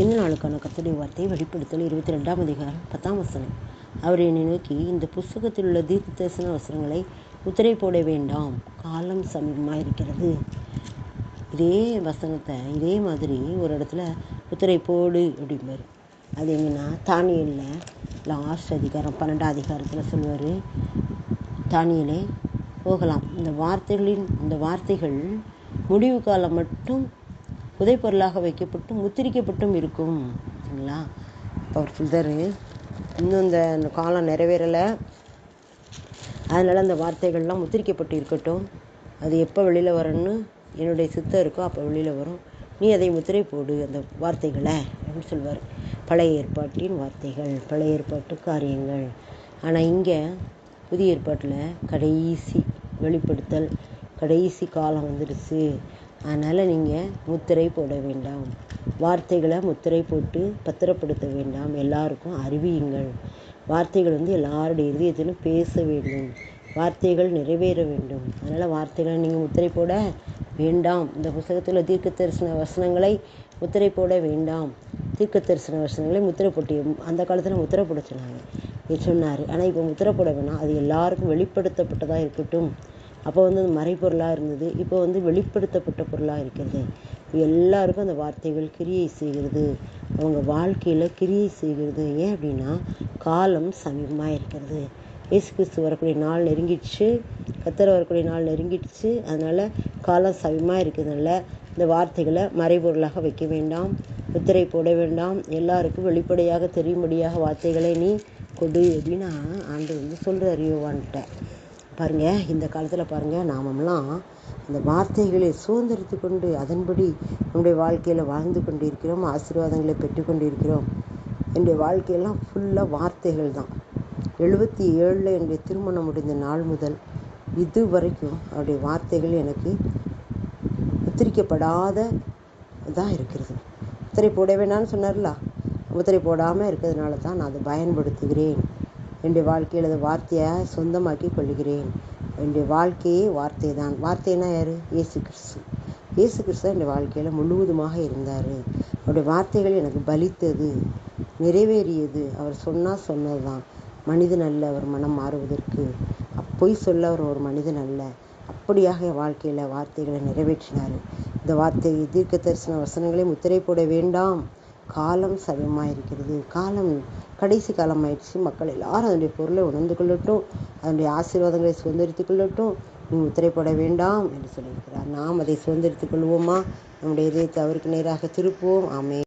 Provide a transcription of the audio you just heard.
இந்த நாளுக்கான கர்த்தருடைய வார்த்தை வெளிப்படுத்தல் 22ஆம் அதிகாரம் 10ஆம் வசனம். அவர் என்னை நோக்கி, இந்த புஸ்தகத்தில் உள்ள தீர்க்க தரிசன வசனங்களை முத்திரை போட வேண்டாம், காலம் சமீபமாயிருக்கிறது. இதே வசனத்தை இதே மாதிரி ஒரு இடத்துல முத்திரை போடு அப்படிம்பாரு. அது எங்கன்னா தானியேலில் லாஸ்ட் அதிகாரம் 12ஆம் அதிகாரத்தில் சொல்லுவார், தானியேலே போகலாம், இந்த வார்த்தைகள் முடிவு காலம் மட்டும் புதைப்பொருளாக வைக்கப்பட்டு முத்திரிக்கப்பட்டும் இருக்கும். சரிங்களா? பவர்ஃபுல் தரு இன்னும் இந்த காலம் நிறைவேறலை, அதனால் அந்த வார்த்தைகள்லாம் முத்திரிக்கப்பட்டு இருக்கட்டும். அது எப்போ வெளியில் வரணும்னு என்னுடைய சித்தம் இருக்கோ அப்போ வெளியில் வரும். நீ அதை முத்திரை போடு, அந்த வார்த்தைகளை அப்படின்னு சொல்லுவார். பழைய ஏற்பாட்டின் வார்த்தைகள், பழைய ஏற்பாட்டு காரியங்கள். ஆனால் இங்கே புதிய ஏற்பாட்டில் கடைசி வெளிப்படுத்தல், கடைசி காலம் வந்துடுச்சு. அதனால் நீங்கள் முத்திரை போட வேண்டாம், வார்த்தைகளை முத்திரை போட்டு பத்திரப்படுத்த வேண்டாம், எல்லாருக்கும் அறிவியுங்கள். வார்த்தைகள் எல்லாருடைய இதயத்திலும் பேச வேண்டும், வார்த்தைகள் நிறைவேற வேண்டும். அதனால் வார்த்தைகளை நீங்கள் முத்திரை போட வேண்டாம். இந்த புத்தகத்தில் தீர்க்க தரிசன வசனங்களை முத்திரை போட வேண்டாம். தீர்க்க தரிசன வசனங்களை முத்திரை போட்டு, அந்த காலத்தில் முத்திரை போட சொன்னார். ஆனால் இப்போ முத்திரை போட வேணாம், அது எல்லாருக்கும் வெளிப்படுத்தப்பட்டதாக இருக்கட்டும். அப்போ அது மறைப்பொருளாக இருந்தது, இப்போ வெளிப்படுத்தப்பட்ட பொருளாக இருக்கிறது. எல்லாருக்கும் அந்த வார்த்தைகள் கிரியை செய்கிறது, அவங்க வாழ்க்கையில் கிரியை செய்கிறது. ஏன் அப்படின்னா காலம் சமீபமாக இருக்கிறது. இயேசு கிறிஸ்து வரக்கூடிய நாள் நெருங்கிடுச்சு, கர்த்தர் வரக்கூடிய நாள் நெருங்கிடுச்சு. அதனால் காலம் சமீபமாக இருக்கிறதுனால இந்த வார்த்தைகளை மறைபொருளாக வைக்க வேண்டாம், முத்திரை போட வேண்டாம். எல்லாருக்கும் வெளிப்படையாக தெரியும்படியாக வார்த்தைகளை நீ கொடு அப்படின்னு ஆண்டவர் சொல்கிறார் யோவான்கிட்ட. பாருங்கள், இந்த காலத்தில் பாருங்கள், நாமெல்லாம் இந்த வார்த்தைகளை சுதந்திரித்து கொண்டு அதன்படி நம்முடைய வாழ்க்கையில் வாழ்ந்து கொண்டு இருக்கிறோம், ஆசீர்வாதங்களை பெற்றுக்கொண்டு இருக்கிறோம். என்னுடைய வாழ்க்கையெல்லாம் ஃபுல்லாக வார்த்தைகள் தான். 77 என்னுடைய திருமணம் முடிந்த நாள் முதல் இது வரைக்கும் அவருடைய வார்த்தைகள் எனக்கு முத்திரிக்கப்படாத தான் இருக்கிறது. முத்திரை போட வேண்டாம்னு சொன்னார்ல, முத்திரை போடாமல் இருக்கிறதுனால தான் நான் அதை பயன்படுத்துகிறேன். என்னுடைய வாழ்க்கையில் அதை வார்த்தையாக சொந்தமாக்கி கொள்கிறேன். என்னுடைய வாழ்க்கையே வார்த்தை தான். வார்த்தைனா யார்? இயேசு கிறிஸ்து. இயேசு கிறிஸ்து என்னுடைய வாழ்க்கையில் முழுவதுமாக இருந்தார். அவருடைய வார்த்தைகள் எனக்கு பலித்தது, நிறைவேறியது. அவர் சொன்னது தான். மனிதன் அல்ல அவர் மனம் மாறுவதற்கு, பொய் சொல்ல அவர் ஒரு மனிதன் அல்ல. அப்படியாக என் வாழ்க்கையில் வார்த்தைகளை நிறைவேற்றினார். இந்த வார்த்தை தீர்க்க தரிசன வசனங்களை முத்திரை போட வேண்டாம், காலம் சமயமாக இருக்கிறது, காலம் கடைசி காலம் ஆயிடுச்சு. மக்கள் எல்லாரும் அதனுடைய பொருளை உணர்ந்து கொள்ளட்டும், அதனுடைய ஆசீர்வாதங்களை சுதந்திரித்துக் கொள்ளட்டும், நீ முத்திரை போட வேண்டாம் என்று சொல்லியிருக்கிறார். நாம் அதை சுதந்திரித்துக் கொள்வோமா? நம்முடைய இதயத்தை அவருக்கு நேராக திருப்புவோம். ஆமென்.